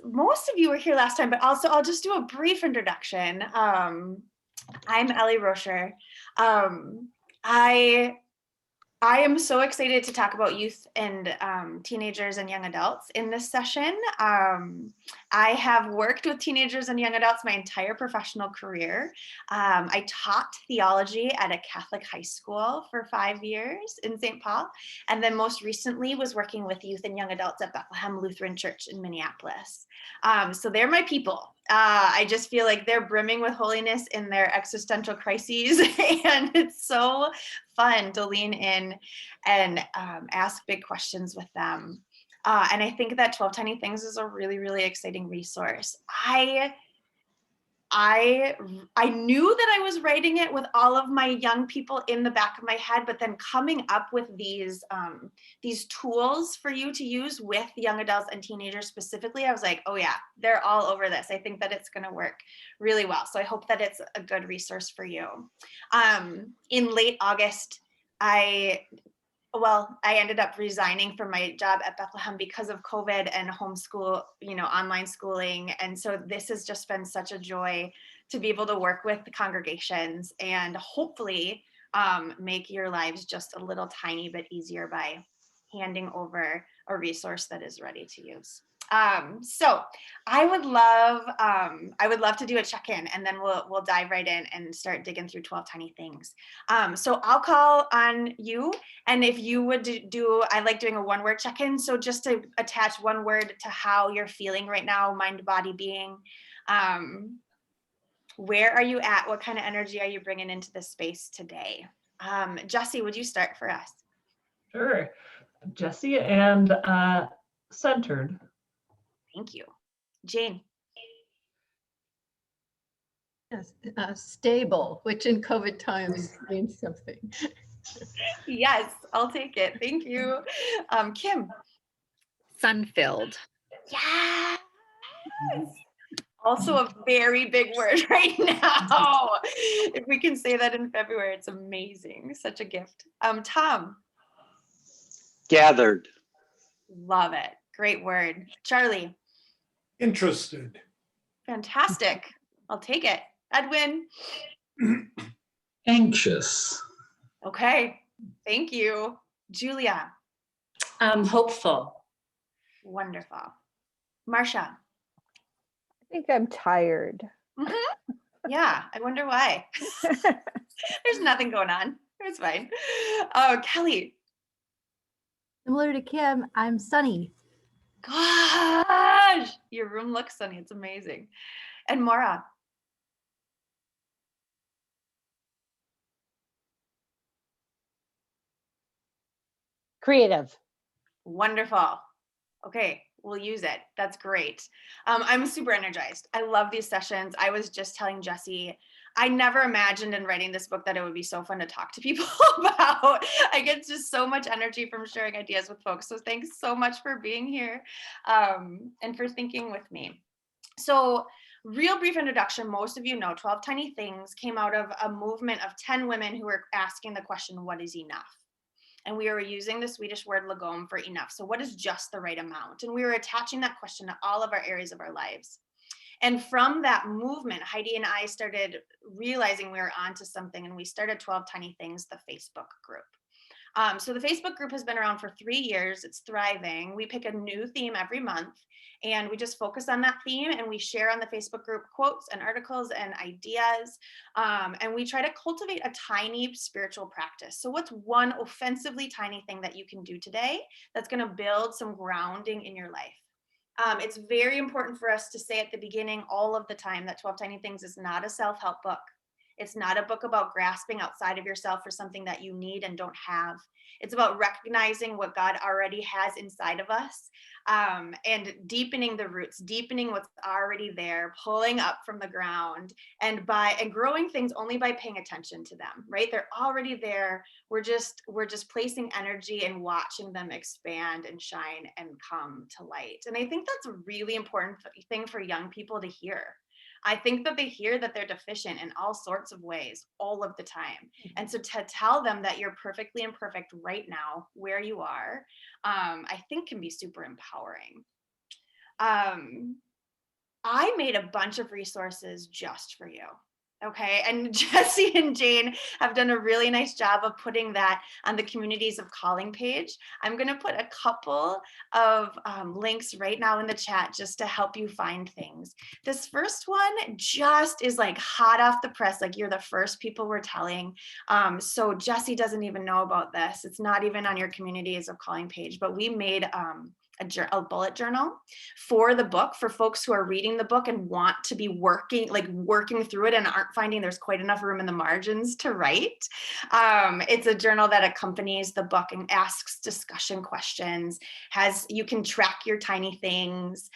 Most of you were here last time, but also I'll just do a brief introduction. I'm Ellie Roscher. Um, I I am so excited to talk about youth and teenagers and young adults in this session. I have worked with teenagers and young adults my entire professional career. I taught theology at a Catholic high school for 5 years in St. Paul, and then most recently was working with youth and young adults at Bethlehem Lutheran Church in Minneapolis. So they're my people. I just feel like they're brimming with holiness in their existential crises, and it's so fun to lean in and ask big questions with them. And I think that 12 Tiny Things is a really, really exciting resource. I knew that I was writing it with all of my young people in the back of my head, but then coming up with these tools for you to use with young adults and teenagers specifically, I was like, oh yeah, they're all over this. I think that it's going to work really well. So I hope that it's a good resource for you. In late August, I ended up resigning from my job at Bethlehem because of COVID and homeschool, online schooling. And so this has just been such a joy to be able to work with the congregations and hopefully make your lives just a little tiny bit easier by handing over a resource that is ready to use. So I would love to do a check-in, and then we'll dive right in and start digging through 12 Tiny Things. So I'll call on you, and if you would I like doing a one-word check-in. So just to attach one word to how you're feeling right now, mind, body, being. Where are you at? What kind of energy are you bringing into this space today? Jesse, would you start for us? Sure, Jesse, and centered. Thank you. Jane. Yes, stable, which in COVID times means something. Yes, I'll take it. Thank you. Kim. Sun-filled. Yes. Also a very big word right now. If we can say that in February, it's amazing. Such a gift. Tom. Gathered. Love it. Great word. Charlie. Interested. Fantastic. I'll take it. Edwin. Anxious. Okay. Thank you. Julia. Hopeful. Wonderful. Marsha. I think I'm tired. Mm-hmm. Yeah, I wonder why. There's nothing going on. It's fine. Oh, Kelly. Similar to Kim, I'm sunny. Gosh, your room looks sunny. It's amazing. And Maura. Creative. Wonderful. Okay, we'll use it. That's great. I'm super energized. I love these sessions. I was just telling Jesse, I never imagined in writing this book that it would be so fun to talk to people about. I get just so much energy from sharing ideas with folks. So thanks so much for being here and for thinking with me. So real brief introduction, most of you know 12 Tiny Things came out of a movement of 10 women who were asking the question, what is enough? And we were using the Swedish word lagom for enough. So what is just the right amount? And we were attaching that question to all of our areas of our lives. And from that movement, Heidi and I started realizing we were onto something, and we started 12 Tiny Things, the Facebook group. So the Facebook group has been around for 3 years. It's thriving. We pick a new theme every month, and we just focus on that theme, and we share on the Facebook group quotes and articles and ideas. And we try to cultivate a tiny spiritual practice. So what's one offensively tiny thing that you can do today that's going to build some grounding in your life? It's very important for us to say at the beginning all of the time that 12 Tiny Things is not a self-help book. It's not a book about grasping outside of yourself for something that you need and don't have. It's about recognizing what God already has inside of us and deepening the roots, deepening what's already there, pulling up from the ground, and growing things only by paying attention to them, right? They're already there. We're just placing energy and watching them expand and shine and come to light. And I think that's a really important thing for young people to hear. I think that they hear that they're deficient in all sorts of ways all of the time. And so to tell them that you're perfectly imperfect right now, where you are, I think can be super empowering. I made a bunch of resources just for you. Okay, and Jesse and Jane have done a really nice job of putting that on the Communities of Calling page. I'm going to put a couple of links right now in the chat just to help you find things. This first one just is like hot off the press, like you're the first people we're telling. So Jesse doesn't even know about this. It's not even on your Communities of Calling page, but we made a bullet journal for the book for folks who are reading the book and want to be working through it and aren't finding there's quite enough room in the margins to write. It's a journal that accompanies the book and asks discussion questions. You can track your tiny things.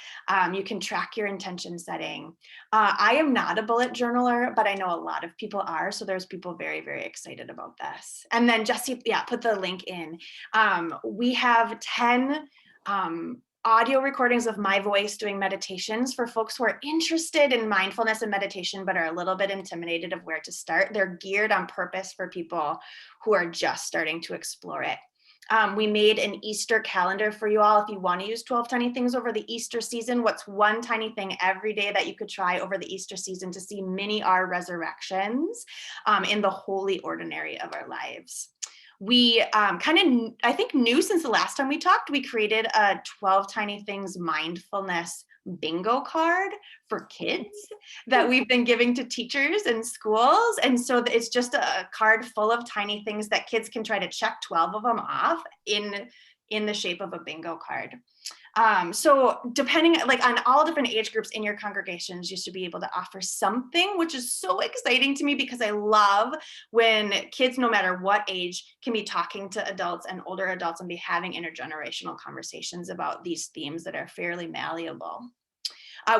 You can track your intention setting. I am not a bullet journaler, but I know a lot of people are. So there's people very, very excited about this. And then Jesse, put the link in. We have 10 audio recordings of my voice doing meditations for folks who are interested in mindfulness and meditation, but are a little bit intimidated of where to start. They're geared on purpose for people who are just starting to explore it. We made an Easter calendar for you all. If you want to use 12 tiny things over the Easter season, what's one tiny thing every day that you could try over the Easter season to see mini our resurrections in the holy ordinary of our lives? We I think knew since the last time we talked, we created a 12 tiny things mindfulness bingo card for kids that we've been giving to teachers in schools. And so it's just a card full of tiny things that kids can try to check 12 of them off in the shape of a bingo card. So depending on all different age groups in your congregations, you should be able to offer something, which is so exciting to me because I love when kids, no matter what age, can be talking to adults and older adults and be having intergenerational conversations about these themes that are fairly malleable.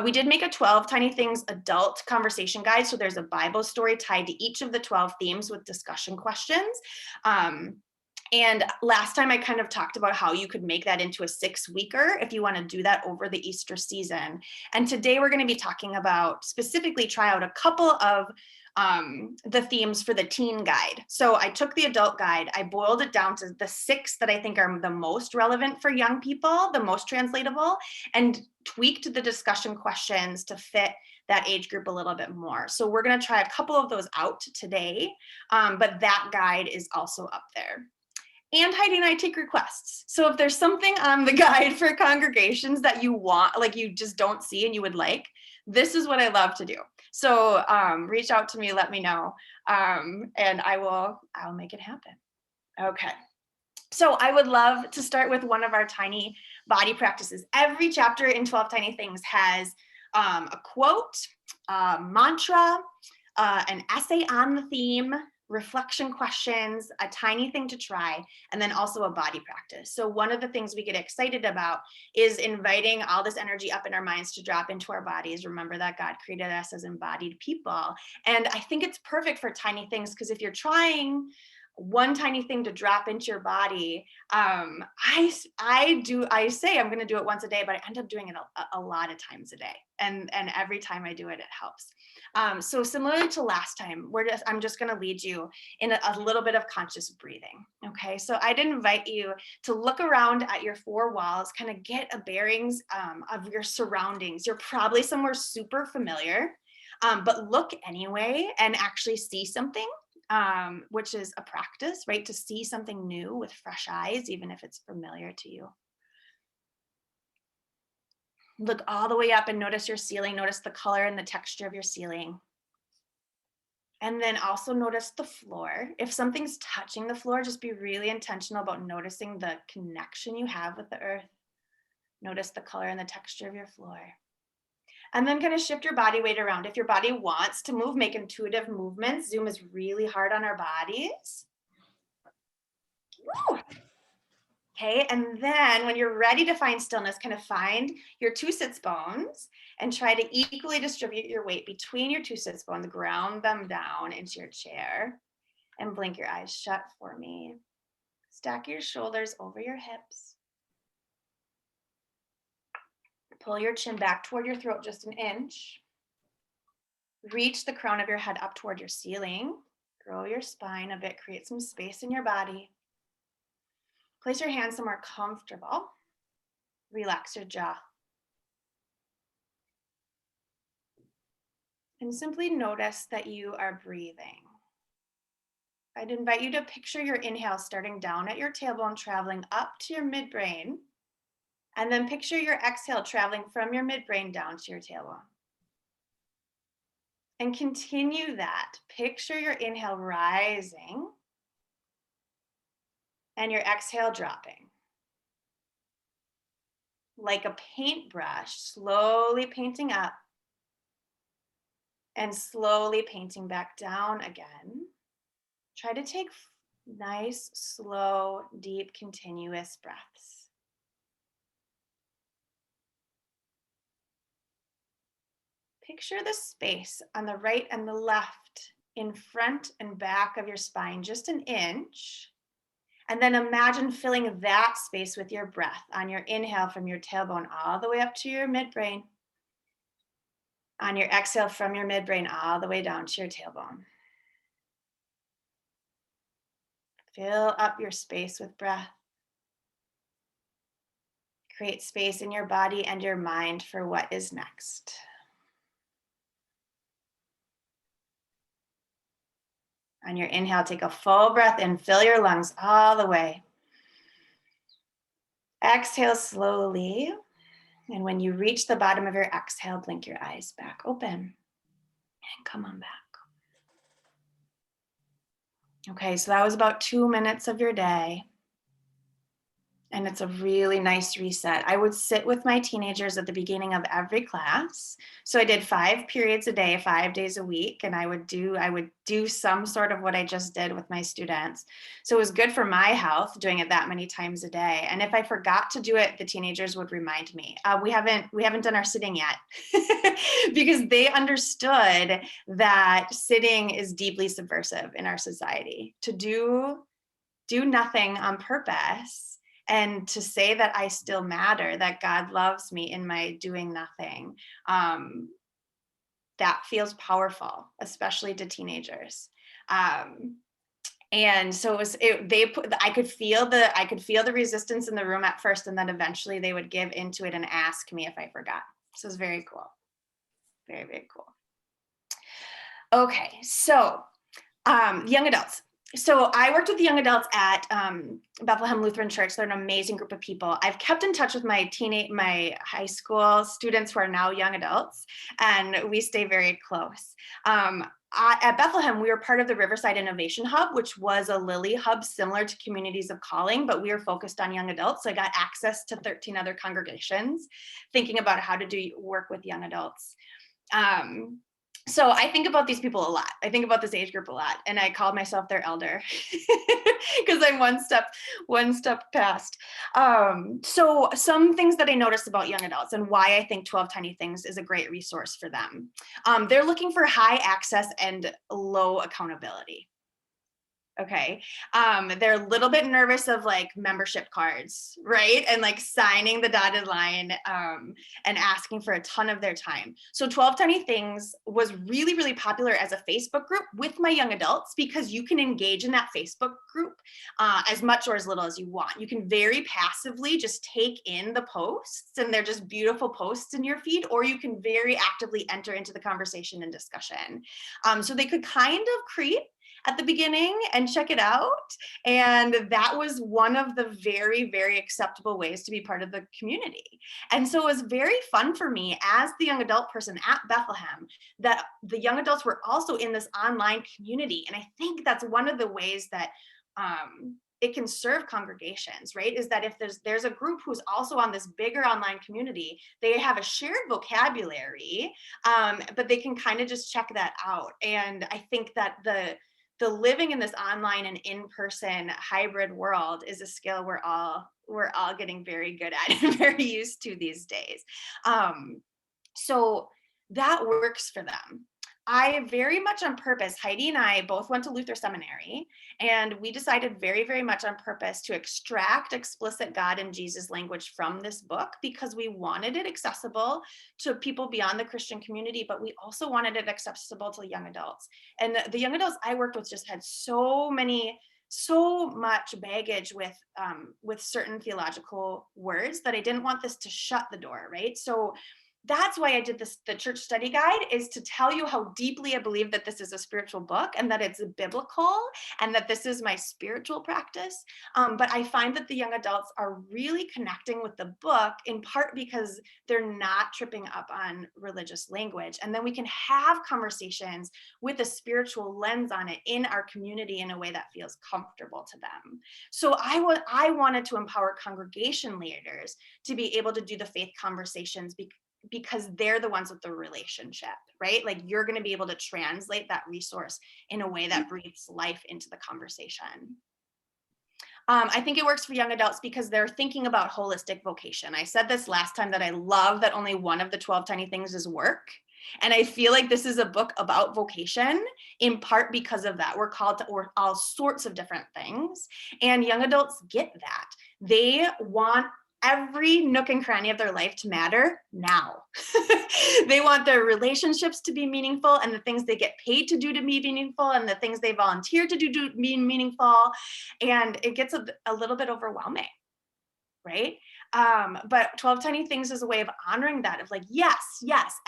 We did make a 12 tiny things adult conversation guide. So there's a Bible story tied to each of the 12 themes with discussion questions. And last time I kind of talked about how you could make that into a 6-weeker if you want to do that over the Easter season. And today we're going to be talking about specifically try out a couple of the themes for the teen guide. So I took the adult guide, I boiled it down to the 6 that I think are the most relevant for young people, the most translatable, and tweaked the discussion questions to fit that age group a little bit more. So we're going to try a couple of those out today, but that guide is also up there. And Heidi and I take requests. So if there's something on the guide for congregations that you want, like you just don't see and you would like, this is what I love to do. So reach out to me, let me know, and I'll make it happen. Okay. So I would love to start with one of our tiny body practices. Every chapter in 12 Tiny Things has a quote, a mantra, an essay on the theme, reflection questions, a tiny thing to try, and then also a body practice. So one of the things we get excited about is inviting all this energy up in our minds to drop into our bodies. Remember that God created us as embodied people. And I think it's perfect for tiny things because if you're trying one tiny thing to drop into your body, I say I'm going to do it once a day, but I end up doing it a lot of times a day. And every time I do it, it helps. So similarly to last time, I'm just going to lead you in a little bit of conscious breathing. Okay, so I'd invite you to look around at your 4 walls, kind of get a bearings of your surroundings. You're probably somewhere super familiar, but look anyway and actually see something. Which is a practice, right? To see something new with fresh eyes, even if it's familiar to you. Look all the way up and notice your ceiling. Notice the color and the texture of your ceiling. And then also notice the floor. If something's touching the floor, just be really intentional about noticing the connection you have with the earth. Notice the color and the texture of your floor. And then kind of shift your body weight around. If your body wants to move, make intuitive movements. Zoom is really hard on our bodies. Woo. Okay, and then when you're ready to find stillness, kind of find your 2 sits bones and try to equally distribute your weight between your 2 sits bones. Ground them down into your chair and blink your eyes shut for me. Stack your shoulders over your hips. Pull your chin back toward your throat just an inch. Reach the crown of your head up toward your ceiling. Grow your spine a bit, create some space in your body. Place your hands somewhere comfortable. Relax your jaw. And simply notice that you are breathing. I'd invite you to picture your inhale starting down at your tailbone, traveling up to your midbrain, and then picture your exhale traveling from your midbrain down to your tailbone. And continue that. Picture your inhale rising and your exhale dropping. Like a paintbrush, slowly painting up and slowly painting back down again. Try to take nice, slow, deep, continuous breaths. Picture the space on the right and the left, in front and back of your spine, just an inch. And then imagine filling that space with your breath on your inhale from your tailbone all the way up to your midbrain. On your exhale from your midbrain all the way down to your tailbone. Fill up your space with breath. Create space in your body and your mind for what is next. On your inhale, take a full breath in, fill your lungs all the way. Exhale slowly. And when you reach the bottom of your exhale, blink your eyes back open and come on back. Okay, so that was about 2 minutes of your day. And it's a really nice reset. I would sit with my teenagers at the beginning of every class. So I did 5 periods a day, 5 days a week, and I would do some sort of what I just did with my students. So it was good for my health doing it that many times a day. And if I forgot to do it, the teenagers would remind me. We haven't done our sitting yet because they understood that sitting is deeply subversive in our society. To do nothing on purpose. And to say that I still matter, that God loves me in my doing nothing, that feels powerful, especially to teenagers. And so I could feel the resistance in the room at first, and then eventually they would give into it and ask me if I forgot. So it was very cool, very, very cool. Okay, so young adults. So I worked with the young adults at Bethlehem Lutheran Church. They're an amazing group of people. I've kept in touch with my high school students who are now young adults, and we stay very close. At Bethlehem, we were part of the Riverside Innovation Hub, which was a Lily hub similar to Communities of Calling, but we were focused on young adults. So I got access to 13 other congregations, thinking about how to do work with young adults. So I think about these people a lot. I think about this age group a lot, and I called myself their elder because I'm one step past. So some things that I noticed about young adults and why I think 12 Tiny Things is a great resource for them. They're looking for high access and low accountability. Okay. They're a little bit nervous of like membership cards, right? And like signing the dotted line and asking for a ton of their time. So 12 Tiny Things was really, really popular as a Facebook group with my young adults because you can engage in that Facebook group as much or as little as you want. You can very passively just take in the posts and they're just beautiful posts in your feed, or you can very actively enter into the conversation and discussion. So they could kind of creep at the beginning and check it out. And that was one of the very, very acceptable ways to be part of the community. And so it was very fun for me as the young adult person at Bethlehem that the young adults were also in this online community. And I think that's one of the ways that it can serve congregations, right? Is that if there's a group who's also on this bigger online community, they have a shared vocabulary, but they can kind of just check that out. And I think that the living in this online and in-person hybrid world is a skill we're all getting very good at and very used to these days. So that works for them. I very much on purpose, Heidi and I both went to Luther Seminary, and we decided very, very much on purpose to extract explicit God and Jesus language from this book because we wanted it accessible to people beyond the Christian community, but we also wanted it accessible to young adults. And the young adults I worked with just had so much baggage with certain theological words that I didn't want this to shut the door, right? So that's why I did this, the church study guide, is to tell you how deeply I believe that this is a spiritual book and that it's biblical and that this is my spiritual practice. But I find that the young adults are really connecting with the book in part because they're not tripping up on religious language. And then we can have conversations with a spiritual lens on it in our community in a way that feels comfortable to them. So I wanted to empower congregation leaders to be able to do the faith conversations because they're the ones with the relationship, right? Like you're going to be able to translate that resource in a way that breathes life into the conversation. I think it works for young adults because they're thinking about holistic vocation. I said this last time that I love that only one of the 12 tiny things is work. And I feel like this is a book about vocation in part because of that. We're called to all sorts of different things. And young adults get that. They want every nook and cranny of their life to matter now. They want their relationships to be meaningful and the things they get paid to do to be meaningful and the things they volunteer to do to be meaningful. And it gets a little bit overwhelming, right? But 12 Tiny Things is a way of honoring that, of like, yes,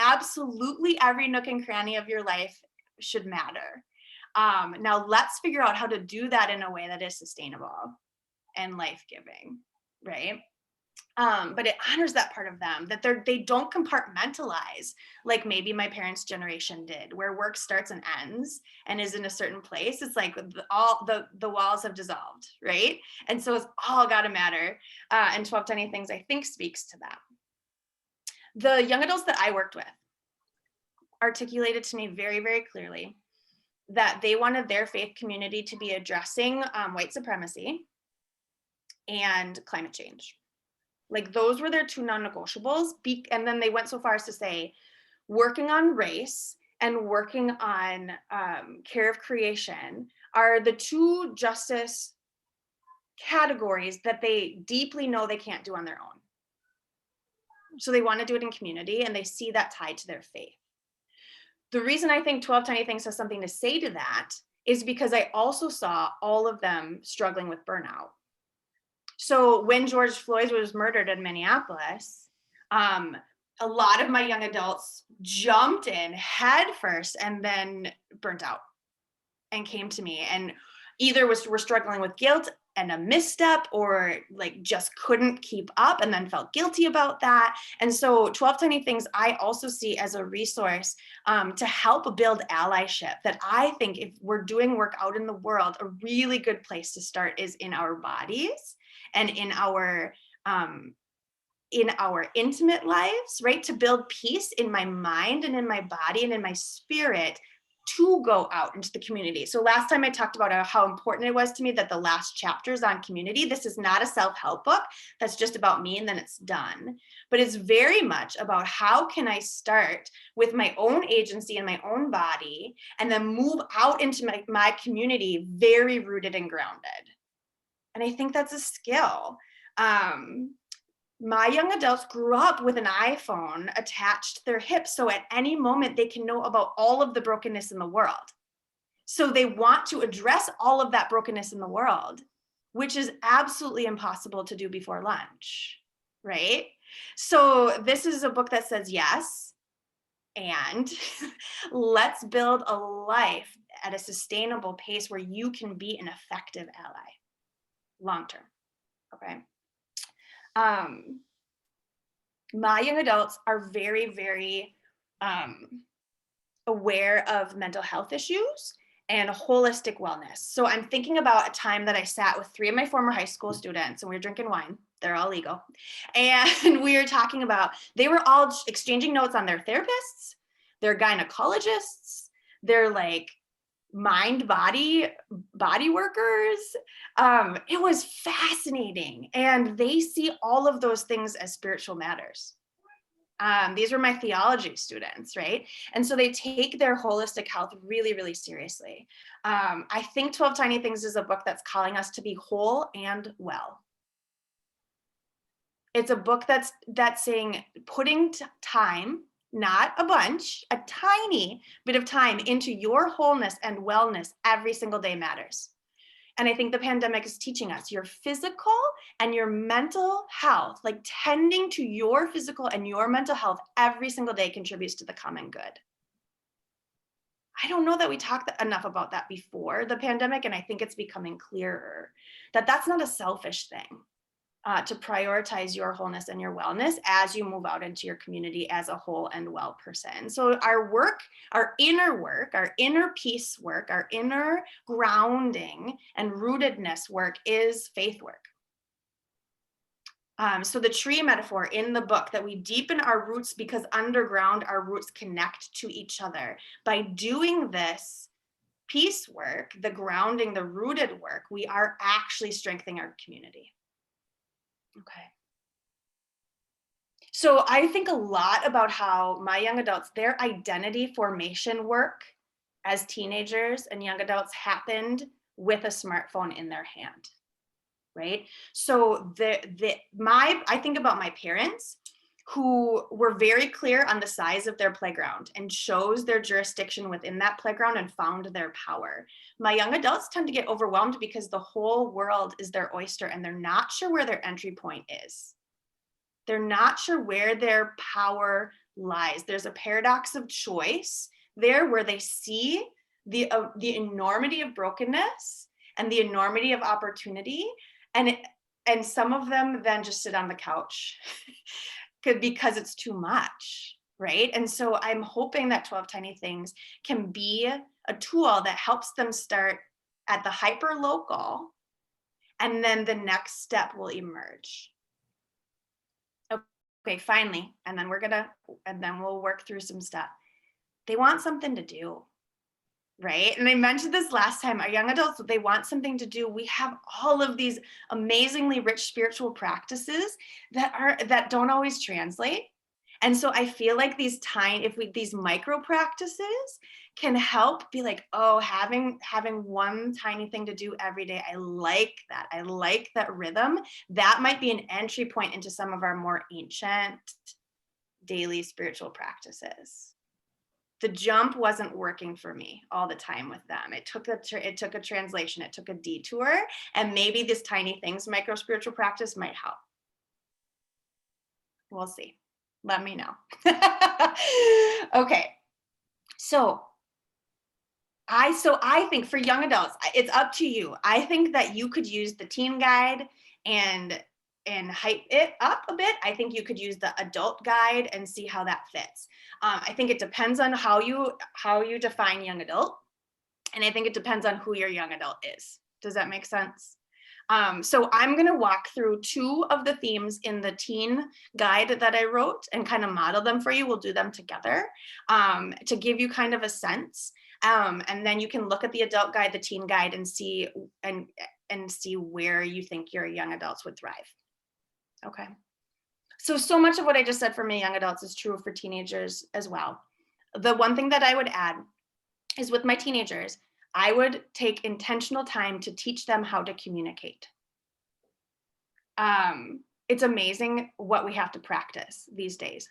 absolutely every nook and cranny of your life should matter. Now let's figure out how to do that in a way that is sustainable and life-giving, right? But it honors that part of them, that they don't compartmentalize like maybe my parents' generation did, where work starts and ends and is in a certain place. It's like all the walls have dissolved, right? And so it's all got to matter. And 12 Tiny Things, I think, speaks to that. The young adults that I worked with articulated to me very, very clearly that they wanted their faith community to be addressing white supremacy and climate change. Like those were their two non-negotiables. And then they went so far as to say, working on race and working on care of creation are the two justice categories that they deeply know they can't do on their own. So they want to do it in community and they see that tied to their faith. The reason I think 12 Tiny Things has something to say to that is because I also saw all of them struggling with burnout. So when George Floyd was murdered in Minneapolis, a lot of my young adults jumped in head first and then burnt out and came to me and either were struggling with guilt and a misstep or like just couldn't keep up and then felt guilty about that. And so 12 Tiny Things I also see as a resource to help build allyship, that I think if we're doing work out in the world, a really good place to start is in our bodies and in our intimate lives, right? To build peace in my mind and in my body and in my spirit to go out into the community. So last time I talked about how important it was to me that the last chapter is on community. This is not a self-help book that's just about me and then it's done. But it's very much about how can I start with my own agency and my own body and then move out into my community very rooted and grounded. And I think that's a skill. My young adults grew up with an iPhone attached to their hips. So at any moment they can know about all of the brokenness in the world. So they want to address all of that brokenness in the world, which is absolutely impossible to do before lunch, right? So this is a book that says, yes, and let's build a life at a sustainable pace where you can be an effective ally long-term, okay? My young adults are very, very aware of mental health issues and holistic wellness. So I'm thinking about a time that I sat with 3 of my former high school students and we were drinking wine. They're all legal. And we were talking about, they were all exchanging notes on their therapists, their gynecologists, their like body workers. It was fascinating. And they see all of those things as spiritual matters. These were my theology students, right? And so they take their holistic health really, really seriously. I think 12 Tiny Things is a book that's calling us to be whole and well. It's a book that's saying putting time, not a bunch, a tiny bit of time into your wholeness and wellness every single day matters. And I think the pandemic is teaching us your physical and your mental health, like tending to your physical and your mental health every single day contributes to the common good. I don't know that we talked enough about that before the pandemic, and I think it's becoming clearer that that's not a selfish thing, to prioritize your wholeness and your wellness as you move out into your community as a whole and well person. So our work, our inner peace work, our inner grounding and rootedness work is faith work. So the tree metaphor in the book, that we deepen our roots because underground our roots connect to each other. By doing this peace work, the grounding, the rooted work, we are actually strengthening our community. Okay. So I think a lot about how my young adults, their identity formation work as teenagers and young adults happened with a smartphone in their hand. Right? So I think about my parents who were very clear on the size of their playground and chose their jurisdiction within that playground and found their power. My young adults tend to get overwhelmed because the whole world is their oyster and they're not sure where their entry point is. They're not sure where their power lies. There's a paradox of choice there where they see the enormity of brokenness and the enormity of opportunity. And some of them then just sit on the couch because it's too much, right? And so I'm hoping that 12 Tiny Things can be a tool that helps them start at the hyper local, and then the next step will emerge. Okay, finally, and then we'll work through some stuff. They want something to do. Right? And I mentioned this last time, our young adults, they want something to do. We have all of these amazingly rich spiritual practices that don't always translate. And so I feel like these micro practices can help be like, oh, having one tiny thing to do every day. I like that. I like that rhythm. That might be an entry point into some of our more ancient daily spiritual practices. The jump wasn't working for me all the time with them. It took a translation, it took a detour, and maybe this Tiny Things micro spiritual practice might help. We'll see. Let me know. Okay. So I think for young adults, it's up to you. I think that you could use the teen guide and hype it up a bit. I think you could use the adult guide and see how that fits. I think it depends on how you define young adult. And I think it depends on who your young adult is. Does that make sense? So I'm going to walk through 2 of the themes in the teen guide that I wrote and kind of model them for you. We'll do them together to give you kind of a sense. And then you can look at the adult guide, the teen guide, and see where you think your young adults would thrive. Okay. So much of what I just said for my young adults is true for teenagers as well. The one thing that I would add is with my teenagers, I would take intentional time to teach them how to communicate. It's amazing what we have to practice these days,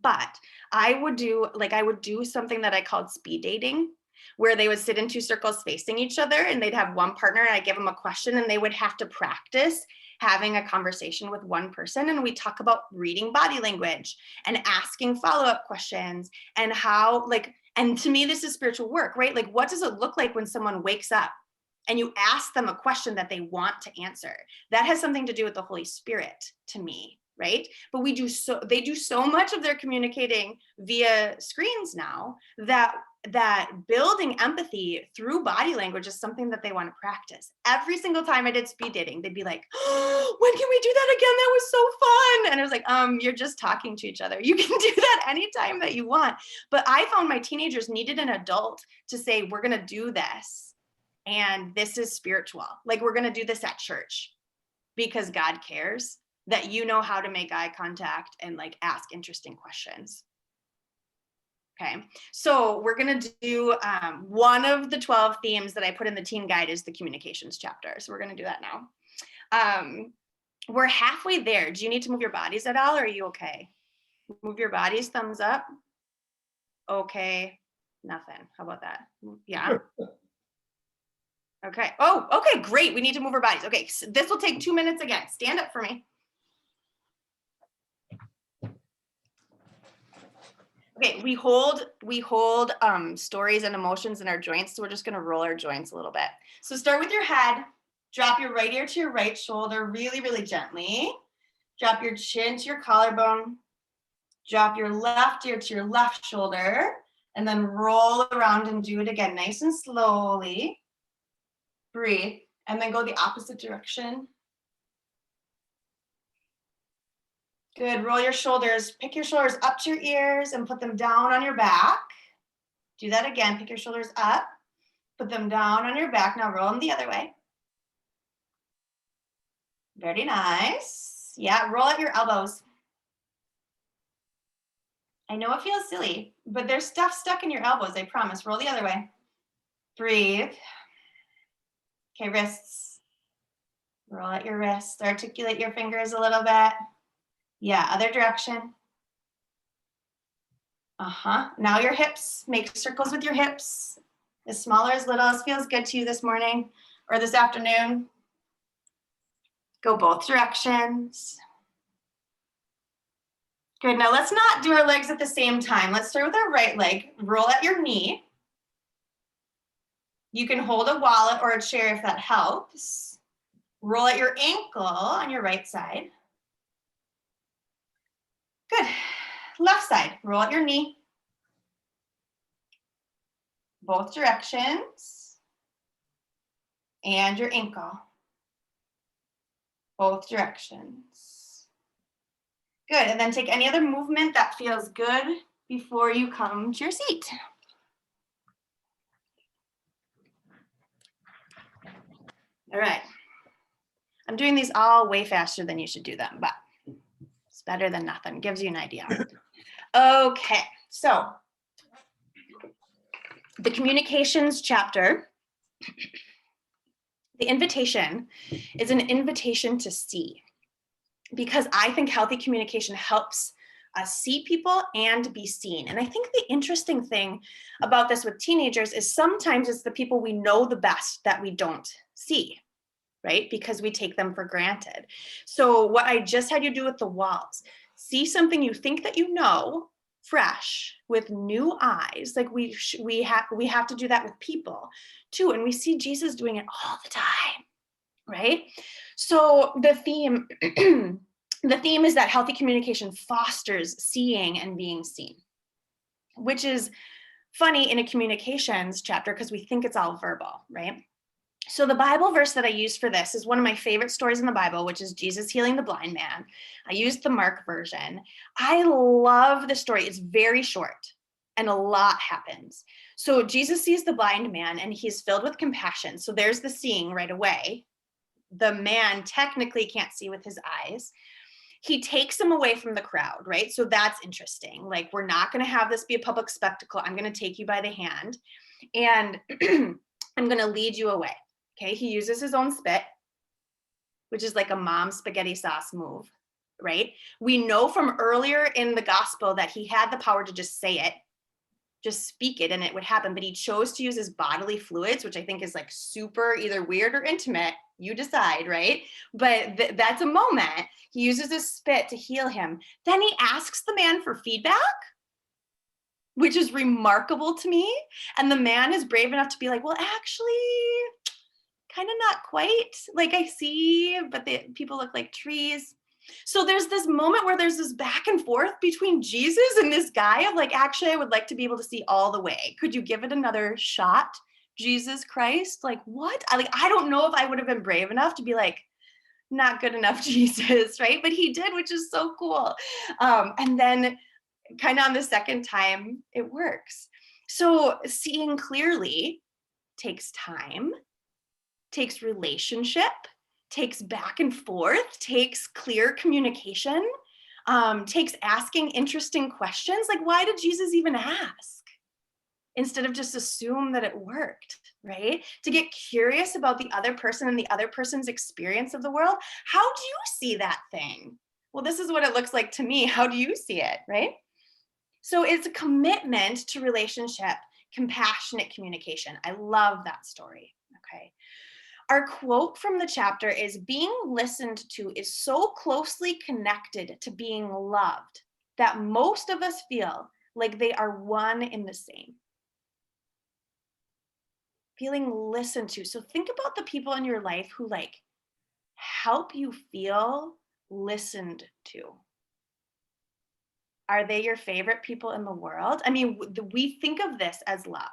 but I would do something that I called speed dating, where they would sit in 2 circles facing each other and they'd have one partner and I give them a question and they would have to practice having a conversation with one person. And we talk about reading body language and asking follow-up questions and and to me, this is spiritual work, right? Like, what does it look like when someone wakes up and you ask them a question that they want to answer? That has something to do with the Holy Spirit to me, right? But they do so much of their communicating via screens now that building empathy through body language is something that they want to practice. Every single time I did speed dating, they'd be like, oh, when can we do that again? That was so fun. And I was like, you're just talking to each other. You can do that anytime that you want. But I found my teenagers needed an adult to say, we're going to do this. And this is spiritual. Like, we're going to do this at church because God cares that you know how to make eye contact and like ask interesting questions. Okay, so we're going to do one of the 12 themes that I put in the teen guide is the communications chapter. So we're going to do that now. We're halfway there. Do you need to move your bodies at all? Or are you okay? Move your bodies, thumbs up. Okay, nothing. How about that? Yeah. Okay. Oh, okay, great. We need to move our bodies. Okay, so this will take 2 minutes again. Stand up for me. Okay, we hold stories and emotions in our joints, so we're just gonna roll our joints a little bit. So start with your head, drop your right ear to your right shoulder really, really gently. Drop your chin to your collarbone. Drop your left ear to your left shoulder, and then roll around and do it again, nice and slowly. Breathe, and then go the opposite direction. Good, roll your shoulders, pick your shoulders up to your ears and put them down on your back. Do that again, pick your shoulders up, put them down on your back. Now roll them the other way. Very nice. Yeah, roll out your elbows. I know it feels silly, but there's stuff stuck in your elbows, I promise. Roll the other way. Breathe. Okay, wrists. Roll out your wrists, articulate your fingers a little bit. Yeah, other direction. Now your hips, make circles with your hips. As small or as little as feels good to you this morning or this afternoon. Go both directions. Good, now let's not do our legs at the same time. Let's start with our right leg. Roll at your knee. You can hold a wallet or a chair if that helps. Roll at your ankle on your right side. Good. Left side, roll at your knee. Both directions. And your ankle. Both directions. Good, and then take any other movement that feels good before you come to your seat. All right. I'm doing these all way faster than you should do them, but it's better than nothing. Gives you an idea. Okay, so the communications chapter, the invitation is an invitation to see, because I think healthy communication helps us see people and be seen. And I think the interesting thing about this with teenagers is sometimes it's the people we know the best that we don't see, right? Because we take them for granted. So what I just had you do with the walls, see something you think that you know, fresh, with new eyes. Like we have to do that with people too. And we see Jesus doing it all the time, right? So the theme, the theme is that healthy communication fosters seeing and being seen, which is funny in a communications chapter because we think it's all verbal, right? So the Bible verse that I used for this is one of my favorite stories in the Bible, which is Jesus healing the blind man. I used the Mark version. I love the story. It's very short and a lot happens. So Jesus sees the blind man and he's filled with compassion. So there's the seeing right away. The man technically can't see with his eyes. He takes him away from the crowd, right? So that's interesting. Like, we're not going to have this be a public spectacle. I'm going to take you by the hand and I'm going to lead you away. Okay, he uses his own spit, which is like a mom spaghetti sauce move, right? We know from earlier in the gospel that he had the power to just say it, just speak it, and it would happen, but he chose to use his bodily fluids, which I think is like super either weird or intimate, you decide, right? But that's a moment. He uses his spit to heal him. Then he asks the man for feedback, which is remarkable to me. And the man is brave enough to be like, well, actually, kind of not quite. Like, I see, but the people look like trees. So there's this moment where there's this back and forth between Jesus and this guy of like, actually, I would like to be able to see all the way. Could you give it another shot, Jesus Christ? Like, what? I don't know if I would have been brave enough to be like, not good enough, Jesus, right? But he did, which is so cool. And then kind of on the second time, it works. So seeing clearly takes time, takes relationship, takes back and forth, takes clear communication, takes asking interesting questions. Like, why did Jesus even ask? Instead of just assume that it worked, right? To get curious about the other person and the other person's experience of the world. How do you see that thing? Well, this is what it looks like to me. How do you see it, right? So it's a commitment to relationship, compassionate communication. I love that story, Okay. Our quote from the chapter is, being listened to is so closely connected to being loved that most of us feel like they are one in the same. Feeling listened to. So think about the people in your life who like help you feel listened to. Are they your favorite people in the world? I mean, we think of this as love.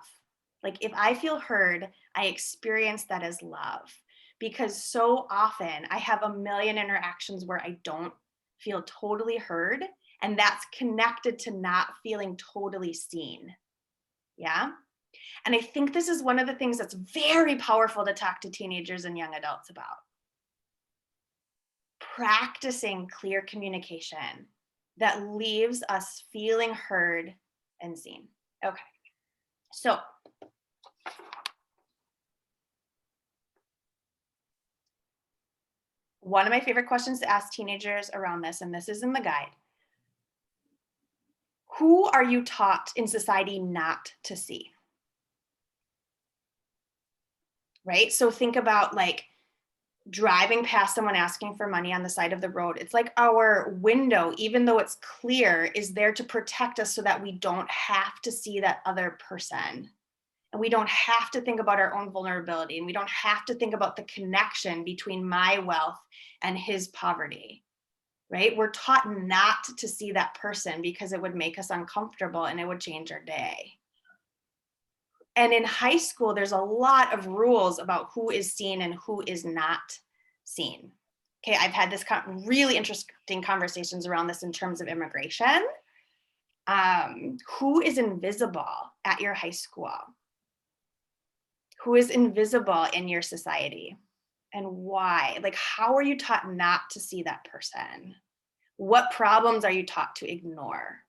Like if I feel heard, I experience that as love, because so often I have a million interactions where I don't feel totally heard, and that's connected to not feeling totally seen. Yeah. And I think this is one of the things that's very powerful to talk to teenagers and young adults about. Practicing clear communication that leaves us feeling heard and seen. Okay, so one of my favorite questions to ask teenagers around this, and this is in the guide. Who are you taught in society not to see? Right? So think about like driving past someone asking for money on the side of the road. It's like our window, even though it's clear, is there to protect us so that we don't have to see that other person. And we don't have to think about our own vulnerability, and we don't have to think about the connection between my wealth and his poverty, right? We're taught not to see that person because it would make us uncomfortable and it would change our day. And in high school, there's a lot of rules about who is seen and who is not seen. Okay, I've had this really interesting conversations around this in terms of immigration. Who is invisible at your high school? Who is invisible in your society? And why? Like, how are you taught not to see that person? What problems are you taught to ignore?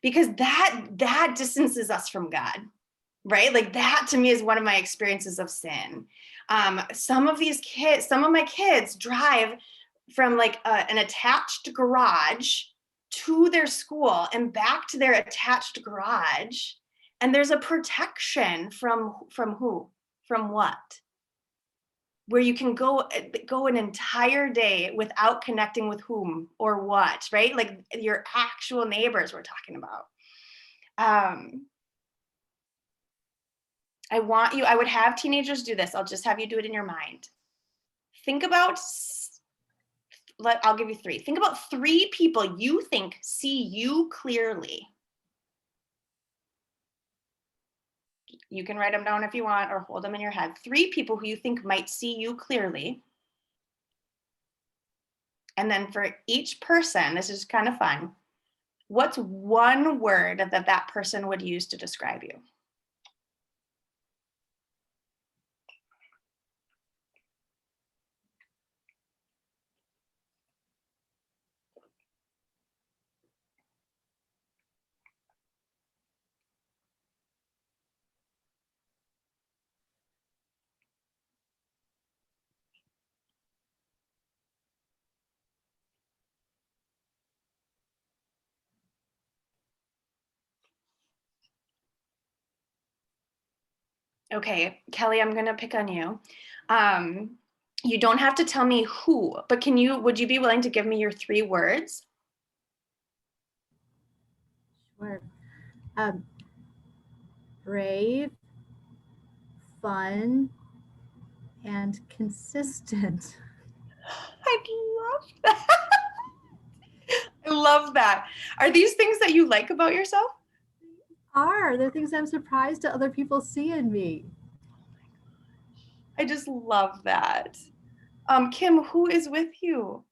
Because that distances us from God. Right? Like that to me is one of my experiences of sin. Some of my kids drive from like an attached garage to their school and back to their attached garage. And there's a protection from who? From what? Where you can go an entire day without connecting with whom or what, right? Like your actual neighbors we're talking about. I would have teenagers do this. I'll just have you do it in your mind. Think about, I'll give you 3. Think about 3 people you think see you clearly. You can write them down if you want or hold them in your head. 3 people who you think might see you clearly. And then for each person, this is kind of fun. What's one word that person would use to describe you? Okay, Kelly, I'm gonna pick on you. You don't have to tell me who, but would you be willing to give me your 3 words? Sure. Brave, fun, and consistent. I love that. I love that. Are these things that you like about yourself? They're things I'm surprised that other people see in me. I just love that. Kim, who is with you?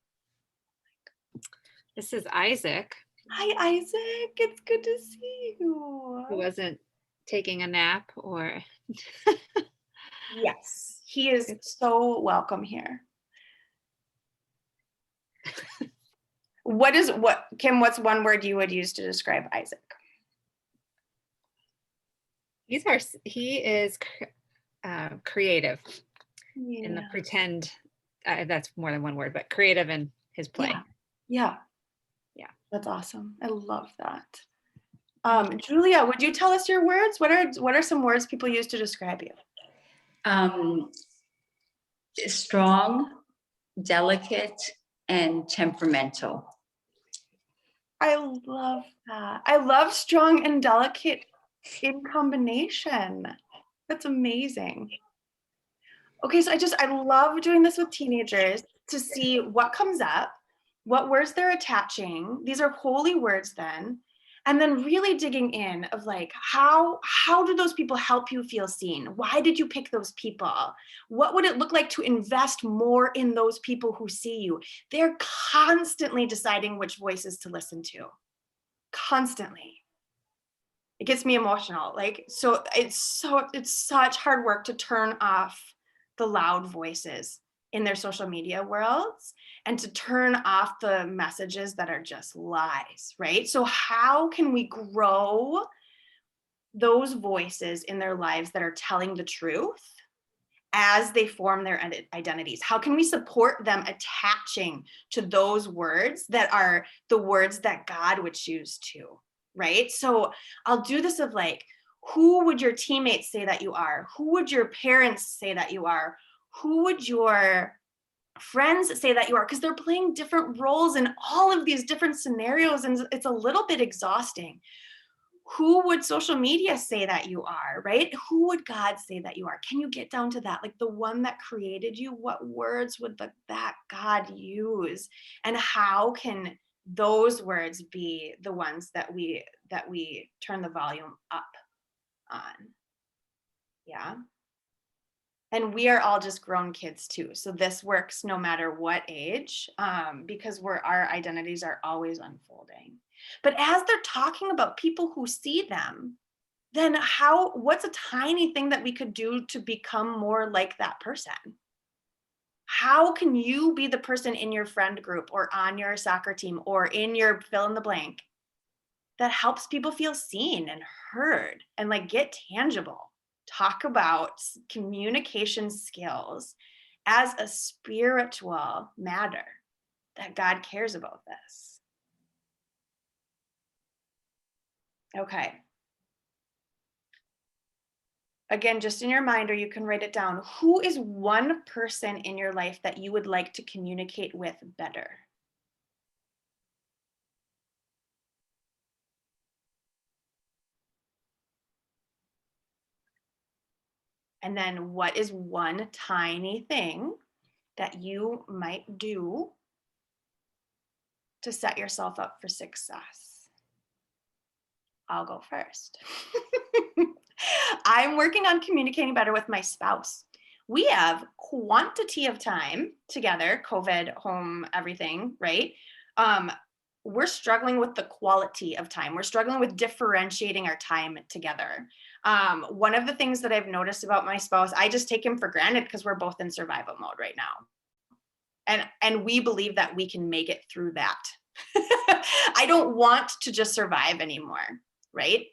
This is Isaac, Hi, Isaac. It's good to see you. who wasn't taking a nap or Yes, he is so welcome here. Kim, what's one word you would use to describe Isaac? he is creative in the Yeah. pretend. That's more than one word, but creative in his play. Yeah. Yeah. That's awesome. I love that. Julia, would you tell us your words? What are some words people use to describe you? Strong, delicate, and temperamental. I love that. I love strong and delicate in combination. That's amazing. Okay, so I love doing this with teenagers to see what comes up, what words they're attaching. These are holy words then. And then really digging in of like, how do those people help you feel seen? Why did you pick those people? What would it look like to invest more in those people who see you? They're constantly deciding which voices to listen to. Constantly. It gets me emotional. Like, so it's such hard work to turn off the loud voices in their social media worlds and to turn off the messages that are just lies, right? So how can we grow those voices in their lives that are telling the truth as they form their identities? How can we support them attaching to those words that are the words that God would choose to, right? So I'll do this of like, who would your teammates say that you are? Who would your parents say that you are? Who would your friends say that you are? Because they're playing different roles in all of these different scenarios, and it's a little bit exhausting. Who would social media say that you are, right? Who would God say that you are? Can you get down to that? Like the one that created you, what words would that God use? And how can those words be the ones that we turn the volume up on? Yeah. And we are all just grown kids too. So this works no matter what age, because our identities are always unfolding. But as they're talking about people who see them, then what's a tiny thing that we could do to become more like that person? How can you be the person in your friend group or on your soccer team or in your fill in the blank that helps people feel seen and heard and like get tangible? Talk about communication skills as a spiritual matter, that God cares about this. Okay. Again, just in your mind, or you can write it down. Who is one person in your life that you would like to communicate with better? And then what is one tiny thing that you might do to set yourself up for success? I'll go first. I'm working on communicating better with my spouse. We have quantity of time together, COVID, home, everything, right? We're struggling with the quality of time. We're struggling with differentiating our time together. One of the things that I've noticed about my spouse, I just take him for granted because we're both in survival mode right now. And we believe that we can make it through that. I don't want to just survive anymore, right?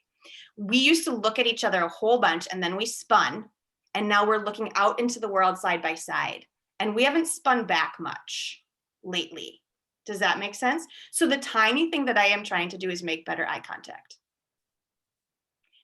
We used to look at each other a whole bunch and then we spun, and now we're looking out into the world side by side. And we haven't spun back much lately. Does that make sense? So the tiny thing that I am trying to do is make better eye contact.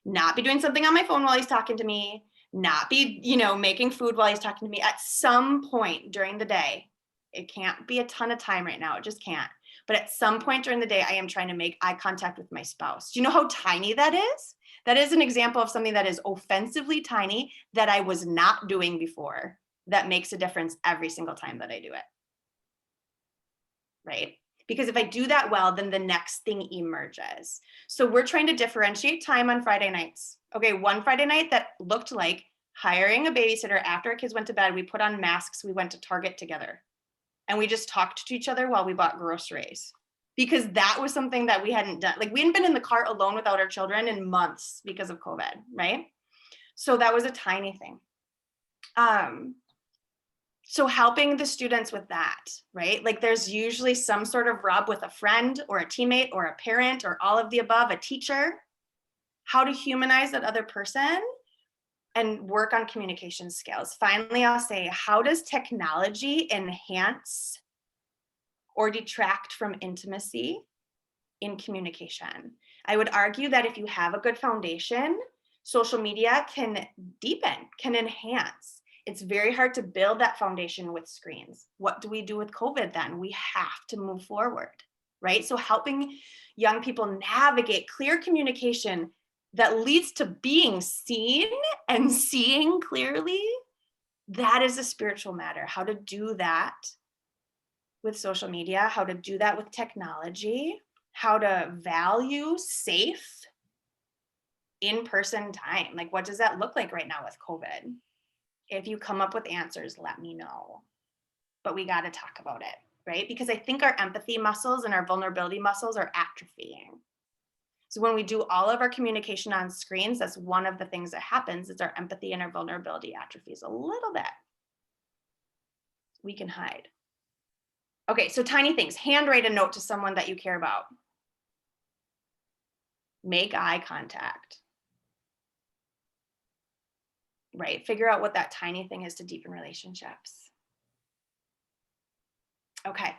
Not be doing something on my phone while he's talking to me, not be, making food while he's talking to me. At some point during the day, it can't be a ton of time right now, it just can't. But at some point during the day, I am trying to make eye contact with my spouse. Do you know how tiny that is? That is an example of something that is offensively tiny that I was not doing before, that makes a difference every single time that I do it. Right? Because if I do that well, then the next thing emerges. So we're trying to differentiate time on Friday nights. Okay, one Friday night that looked like hiring a babysitter after our kids went to bed. We put on masks, we went to Target together. And we just talked to each other while we bought groceries, because that was something that we hadn't done. Like we hadn't been in the car alone without our children in months because of COVID, right? So that was a tiny thing. So helping the students with that, right? Like there's usually some sort of rub with a friend or a teammate or a parent or all of the above, a teacher, how to humanize that other person and work on communication skills. Finally, I'll say, how does technology enhance or detract from intimacy in communication? I would argue that if you have a good foundation, social media can deepen, can enhance. It's very hard to build that foundation with screens. What do we do with COVID then? We have to move forward, right? So helping young people navigate clear communication that leads to being seen and seeing clearly, that is a spiritual matter. How to do that with social media, how to do that with technology, how to value safe in-person time. Like, what does that look like right now with COVID? If you come up with answers, let me know. But we got to talk about it, right? Because I think our empathy muscles and our vulnerability muscles are atrophying. So when we do all of our communication on screens, that's one of the things that happens is our empathy and our vulnerability atrophies a little bit. We can hide. Okay, so tiny things. Handwrite a note to someone that you care about. Make eye contact. Right, figure out what that tiny thing is to deepen relationships. Okay.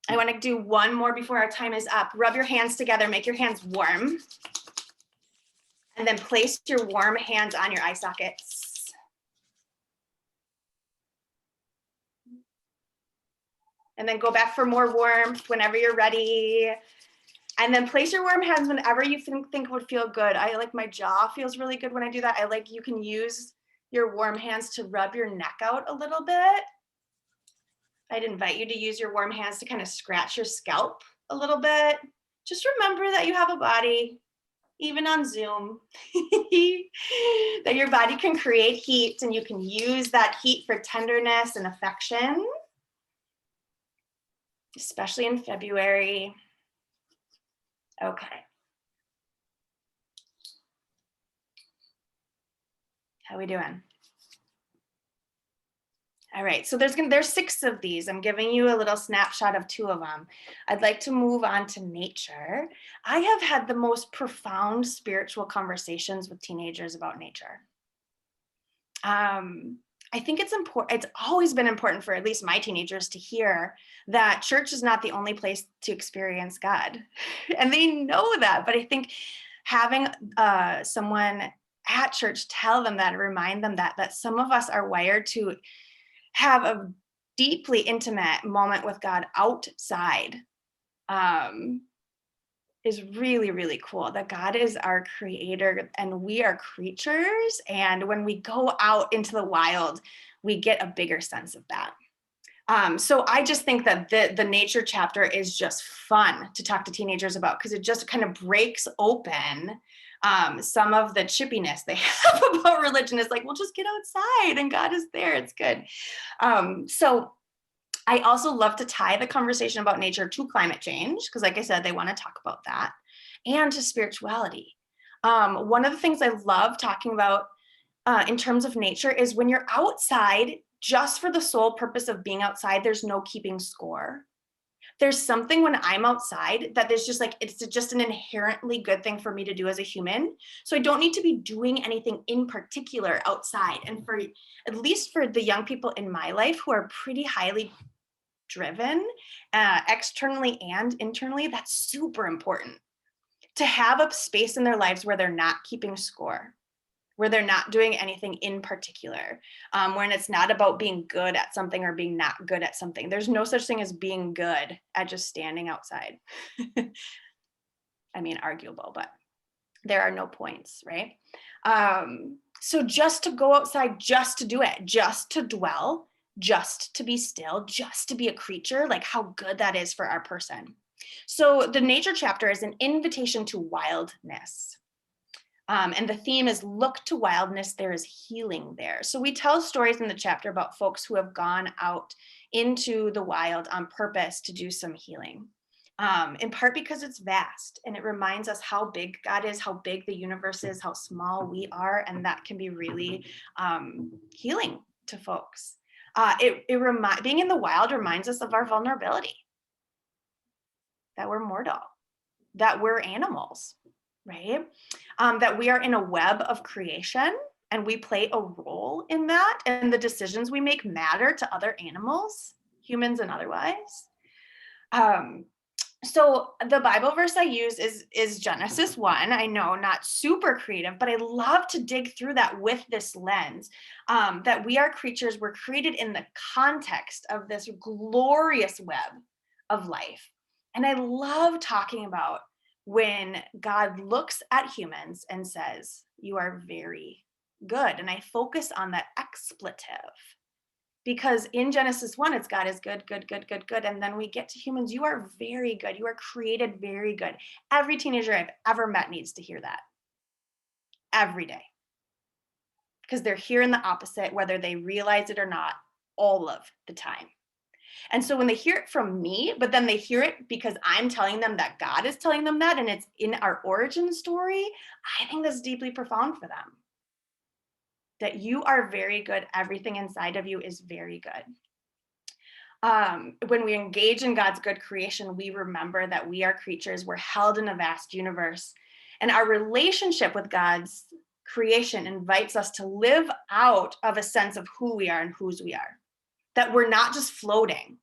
I want to do one more before our time is up. Rub your hands together, make your hands warm. And then place your warm hands on your eye sockets. And then go back for more warmth whenever you're ready. And then place your warm hands whenever you think would feel good. I like my jaw feels really good when I do that. I like you can use your warm hands to rub your neck out a little bit. I'd invite you to use your warm hands to kind of scratch your scalp a little bit. Just remember that you have a body, even on Zoom, that your body can create heat and you can use that heat for tenderness and affection, especially in February. Okay. How we doing? All right, so there's 6 of these. I'm giving you a little snapshot of 2 of them. I'd like to move on to nature. I have had the most profound spiritual conversations with teenagers about nature. I think it's important. It's always been important for at least my teenagers to hear that church is not the only place to experience God. And they know that, but I think having someone at church tell them that, remind them that some of us are wired to have a deeply intimate moment with God outside is really, really cool. That God is our creator and we are creatures. And when we go out into the wild, we get a bigger sense of that. So I just think that the nature chapter is just fun to talk to teenagers about because it just kind of breaks open some of the chippiness they have about religion. Is like, well, just get outside and God is there. It's good. So I also love to tie the conversation about nature to climate change, because like I said, they want to talk about that, and to spirituality. One of the things I love talking about in terms of nature is when you're outside, just for the sole purpose of being outside, there's no keeping score. There's something when I'm outside that there's just like, it's just an inherently good thing for me to do as a human. So I don't need to be doing anything in particular outside. And for at least for the young people in my life who are pretty highly driven externally and internally, that's super important to have a space in their lives where they're not keeping score, where they're not doing anything in particular, when it's not about being good at something or being not good at something. There's no such thing as being good at just standing outside. I mean, arguable, but there are no points, right? So just to go outside, just to do it, just to dwell, just to be still, just to be a creature, like how good that is for our person. So the nature chapter is an invitation to wildness. And the theme is look to wildness, there is healing there. So we tell stories in the chapter about folks who have gone out into the wild on purpose to do some healing, in part because it's vast and it reminds us how big God is, how big the universe is, how small we are, and that can be really healing to folks. Being in the wild reminds us of our vulnerability, that we're mortal, that we're animals, right? That we are in a web of creation and we play a role in that, and the decisions we make matter to other animals, humans and otherwise. So the Bible verse I use is Genesis 1. I know, not super creative, but I love to dig through that with this lens, that we are creatures, we're created in the context of this glorious web of life. And I love talking about when God looks at humans and says, you are very good. And I focus on that expletive. Because in Genesis 1, it's God is good, good, good, good, good. And then we get to humans, you are very good. You are created very good. Every teenager I've ever met needs to hear that every day. Because they're hearing the opposite, whether they realize it or not, all of the time. And so when they hear it from me, but then they hear it because I'm telling them that God is telling them that, and it's in our origin story, I think that's deeply profound for them. That you are very good. Everything inside of you is very good. When we engage in God's good creation, we remember that we are creatures. We're held in a vast universe. And our relationship with God's creation invites us to live out of a sense of who we are and whose we are. That we're not just floating,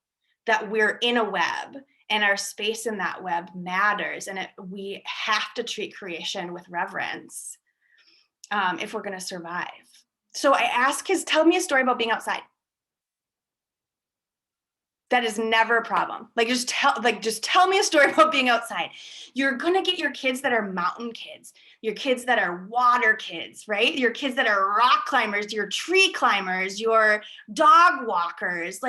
that we're in a web, and our space in that web matters. And we have to treat creation with reverence if we're going to survive. So I ask tell me a story about being outside. That is never a problem. Just tell me a story about being outside. You're going to get your kids that are mountain kids, your kids that are water kids, right? Your kids that are rock climbers, your tree climbers, your dog walkers.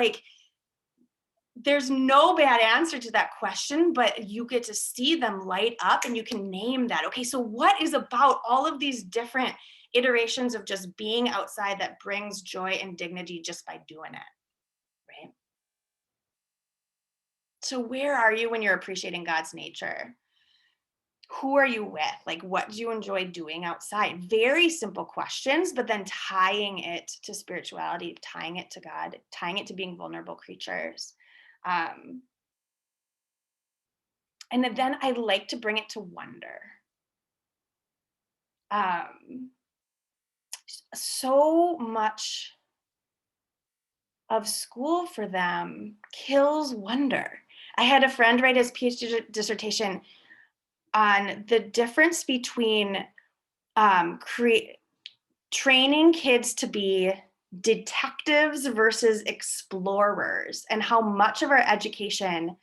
There's no bad answer to that question, but you get to see them light up and you can name that. Okay, so what is about all of these different iterations of just being outside that brings joy and dignity just by doing it, right? So where are you when you're appreciating God's nature? Who are you with? What do you enjoy doing outside? Very simple questions, but then tying it to spirituality, tying it to God, tying it to being vulnerable creatures. And then I like to bring it to wonder. So much of school for them kills wonder. I had a friend write his PhD dissertation on the difference between training kids to be detectives versus explorers, and how much of our education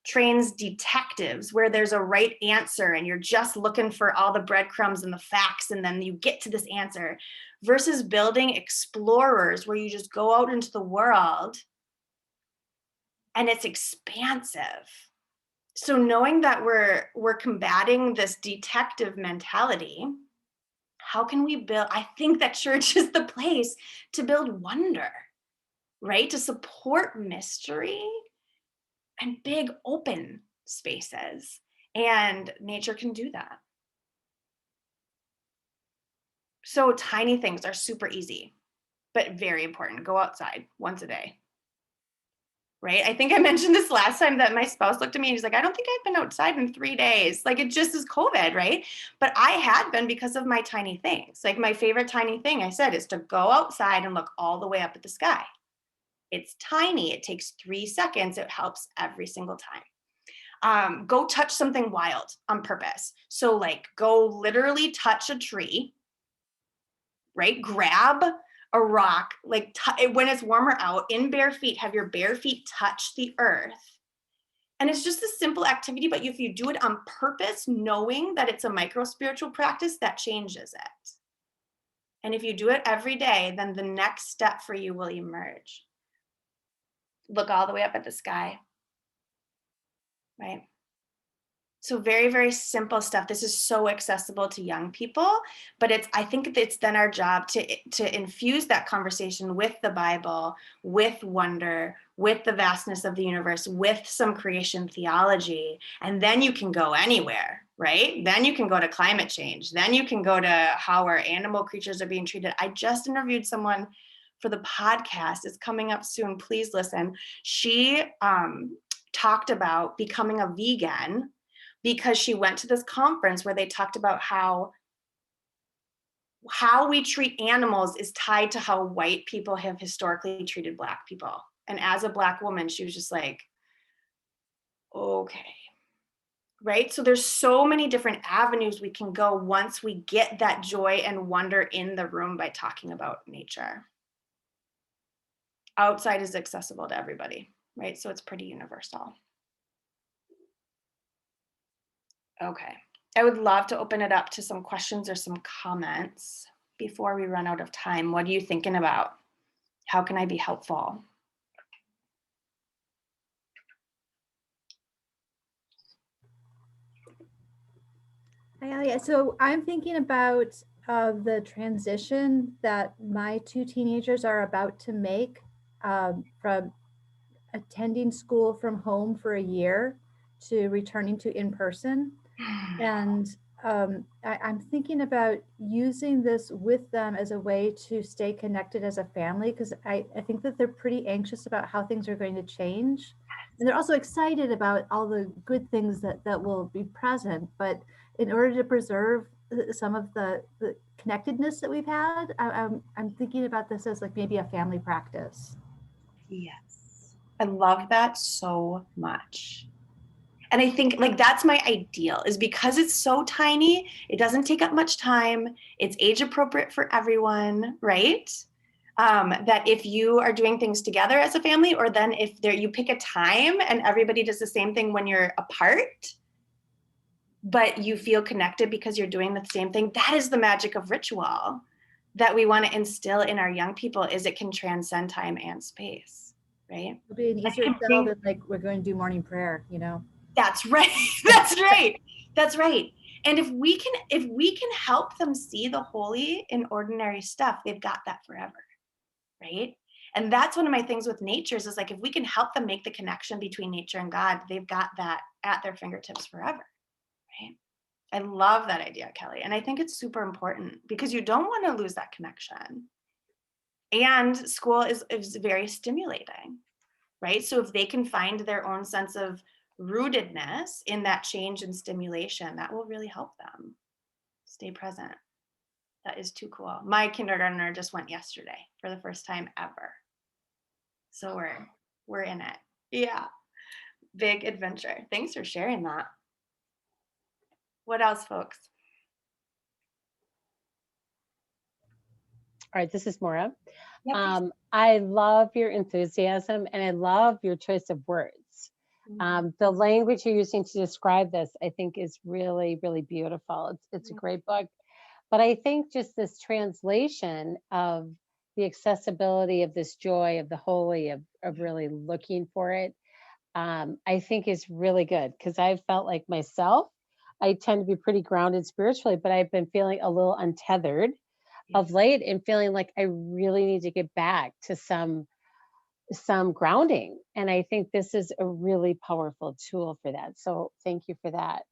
trains detectives where there's a right answer and you're just looking for all the breadcrumbs and the facts and then you get to this answer, versus building explorers where you just go out into the world and it's expansive. So knowing that we're combating this detective mentality, how can we build? I think that church is the place to build wonder, right? To support mystery and big open spaces. And nature can do that. So tiny things are super easy, but very important. Go outside once a day. Right? I think I mentioned this last time that my spouse looked at me and he's like, I don't think I've been outside in 3 days. It just is COVID, right? But I had been because of my tiny things. My favorite tiny thing I said is to go outside and look all the way up at the sky. It's tiny. It takes 3 seconds. It helps every single time. Go touch something wild on purpose. So go literally touch a tree, right? Grab a rock, when it's warmer out, in bare feet, have your bare feet touch the earth. And it's just a simple activity, but if you do it on purpose, knowing that it's a micro spiritual practice, that changes it. And if you do it every day, then the next step for you will emerge. Look all the way up at the sky, right? So very, very simple stuff. This is so accessible to young people, but I think it's then our job to infuse that conversation with the Bible, with wonder, with the vastness of the universe, with some creation theology. And then you can go anywhere, right? Then you can go to climate change. Then you can go to how our animal creatures are being treated. I just interviewed someone for the podcast. It's coming up soon. Please listen. She talked about becoming a vegan because she went to this conference where they talked about how we treat animals is tied to how white people have historically treated Black people. And as a Black woman, she was just like, okay, right? So there's so many different avenues we can go once we get that joy and wonder in the room by talking about nature. Outside is accessible to everybody, right? So it's pretty universal. Okay, I would love to open it up to some questions or some comments before we run out of time. What are you thinking about? How can I be helpful? Hi, Elliot. So I'm thinking about the transition that my two teenagers are about to make from attending school from home for a year to returning to in-person. And I'm thinking about using this with them as a way to stay connected as a family, because I think that they're pretty anxious about how things are going to change. And they're also excited about all the good things that will be present. But in order to preserve some of the connectedness that we've had, I'm thinking about this as like maybe a family practice. Yes, I love that so much. And I think like that's my ideal, is because it's so tiny, it doesn't take up much time, it's age appropriate for everyone, right? That if you are doing things together as a family, or then if you pick a time and everybody does the same thing when you're apart, but you feel connected because you're doing the same thing, that is the magic of ritual that we want to instill in our young people, is it can transcend time and space, right? It'll be an easier sell than like we're going to do morning prayer, you know? That's right. That's right. That's right. And if we can help them see the holy in ordinary stuff, they've got that forever, right? And that's one of my things with natures, is like if we can help them make the connection between nature and God, they've got that at their fingertips forever, right? I love that idea, Kelly. And I think it's super important because you don't want to lose that connection. And school is very stimulating, right? So if they can find their own sense of rootedness in that change and stimulation, that will really help them stay present. That is too cool. My kindergartner just went yesterday for the first time ever. So we're in it. Yeah. Big adventure. Thanks for sharing that. What else, folks? All right, this is Maura. Yeah, please. I love your enthusiasm and I love your choice of words. The language you're using to describe this, I think, is really, really beautiful. It's a great book. But I think just this translation of the accessibility of this joy of the holy, of really looking for it, I think is really good, because I felt like myself, I tend to be pretty grounded spiritually, but I've been feeling a little untethered of late and feeling like I really need to get back to some grounding. And I think this is a really powerful tool for that. So thank you for that.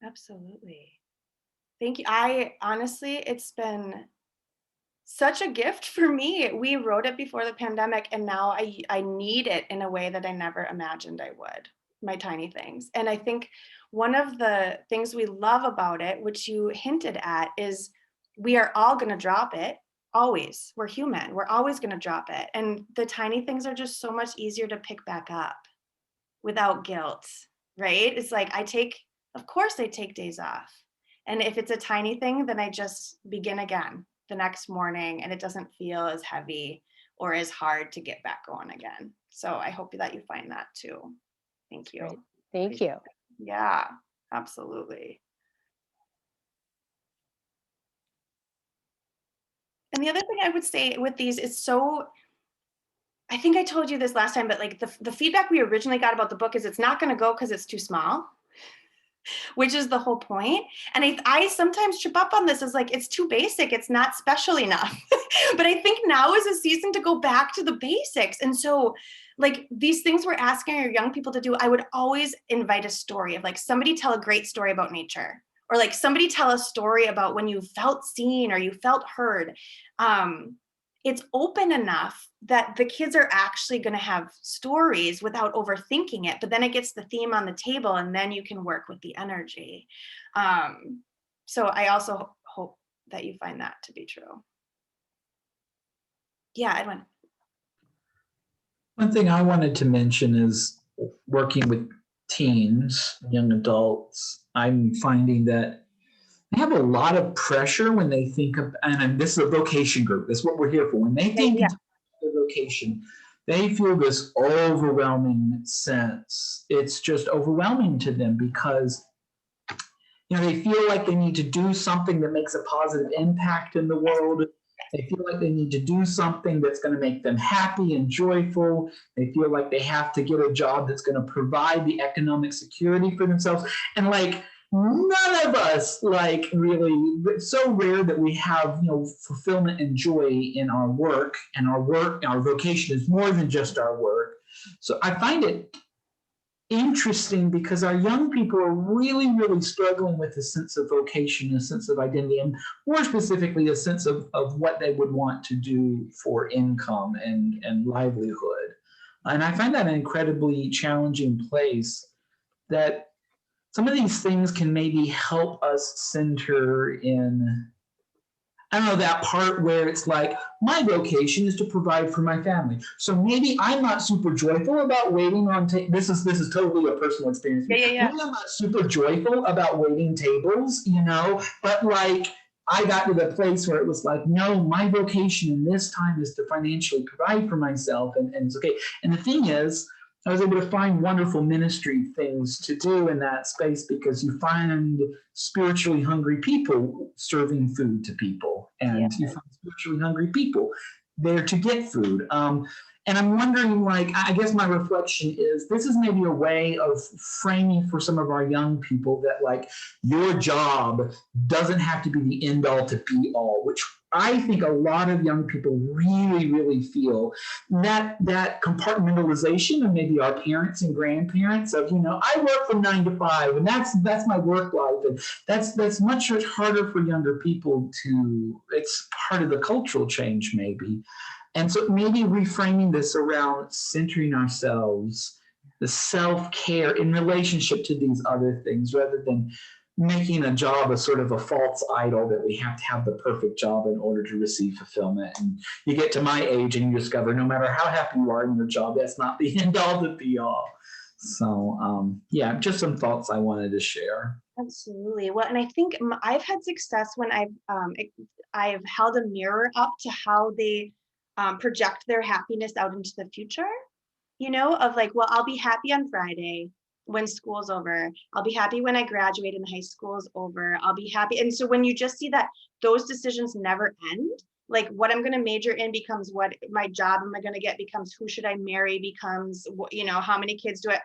Absolutely. Thank you. I honestly, it's been such a gift for me. We wrote it before the pandemic, and now I need it in a way that I never imagined I would, my tiny things. And I think one of the things we love about it, which you hinted at, is we are all going to drop it. Always. We're human. We're always going to drop it. And the tiny things are just so much easier to pick back up without guilt, right? It's like of course I take days off. And if it's a tiny thing, then I just begin again the next morning, and it doesn't feel as heavy or as hard to get back going again. So I hope that you find that too. Thank you. Great. Thank you. Yeah, absolutely. And the other thing I would say with these is I think I told you this last time, but like the feedback we originally got about the book is it's not going to go because it's too small, which is the whole point. And I sometimes trip up on this as like, it's too basic. It's not special enough. But I think now is a season to go back to the basics. And so like these things we're asking our young people to do, I would always invite a story of like somebody tell a great story about nature, or like somebody tell a story about when you felt seen or you felt heard. It's open enough that the kids are actually going to have stories without overthinking it, but then it gets the theme on the table, and then you can work with the energy. So I also hope that you find that to be true. Yeah, Edwin. One thing I wanted to mention is working with teens, young adults, I'm finding that they have a lot of pressure when they think of, and this is a vocation group, that's what we're here for. When they think of the vocation, they feel this overwhelming sense. It's just overwhelming to them because they feel like they need to do something that makes a positive impact in the world. They feel like they need to do something that's going to make them happy and joyful. They feel like they have to get a job that's going to provide the economic security for themselves. And like none of us really, it's so rare that we have, fulfillment and joy in our work, and our vocation is more than just our work. So I find it interesting because our young people are really, really struggling with a sense of vocation, a sense of identity, and more specifically, a sense of what they would want to do for income and livelihood. And I find that an incredibly challenging place that some of these things can maybe help us center in, I don't know, that part where it's like, my vocation is to provide for my family. So maybe I'm not super joyful about waiting on this is totally a personal experience. Yeah. Maybe I'm not super joyful about waiting tables, but I got to the place where it was like, no, my vocation in this time is to financially provide for myself, and it's okay. And the thing is, I was able to find wonderful ministry things to do in that space because you find spiritually hungry people serving food to people, and you find spiritually hungry people there to get food. And I'm wondering, I guess my reflection is this is maybe a way of framing for some of our young people that your job doesn't have to be the end all to be all, which I think a lot of young people really, really feel that compartmentalization of maybe our parents and grandparents of, I work from 9 to 5 and that's my work life. And that's much harder for younger people it's part of the cultural change maybe. And so maybe reframing this around centering ourselves, the self-care in relationship to these other things, rather than making a job a sort of a false idol that we have to have the perfect job in order to receive fulfillment. And you get to my age and you discover no matter how happy you are in your job, that's not the end all to be all. So just some thoughts I wanted to share. Absolutely. Well, and I think I've had success when I've held a mirror up to how they project their happiness out into the future, of I'll be happy on Friday when school's over. I'll be happy when I graduate and high school's over. I'll be happy. And so when you just see that those decisions never end, what I'm going to major in becomes what my job am I going to get becomes who should I marry becomes, how many kids do I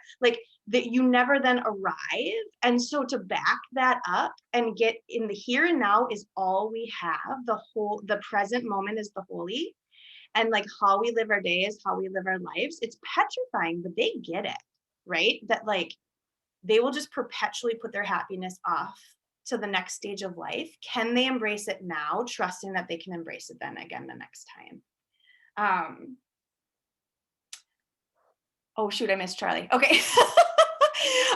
that you never then arrive. And so to back that up and get in the here and now is all we have. The present moment is the holy. And how we live our days, how we live our lives, it's petrifying, but they get it, right? That they will just perpetually put their happiness off to the next stage of life. Can they embrace it now, trusting that they can embrace it then again the next time? Oh shoot, I missed Charlie. Okay.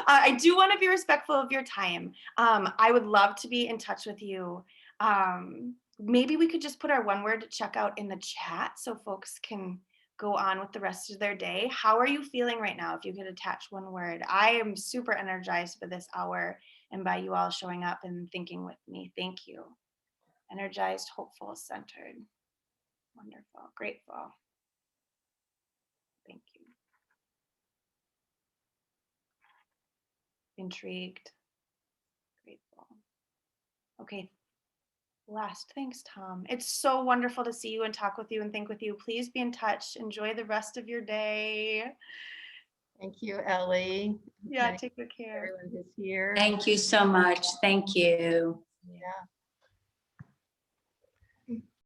I do want to be respectful of your time. I would love to be in touch with you. Maybe we could just put our one word checkout in the chat so folks can go on with the rest of their day. How are you feeling right now? If you could attach one word. I am super energized for this hour and by you all showing up and thinking with me. Thank you. Energized, hopeful, centered. Wonderful, grateful. Thank you. Intrigued, grateful. Okay. Last, thanks, Tom. It's so wonderful to see you and talk with you and think with you. Please be in touch. Enjoy the rest of your day. Thank you, Ellie. Yeah, take good care. Everyone who's here. Thank you so much. Thank you. Yeah.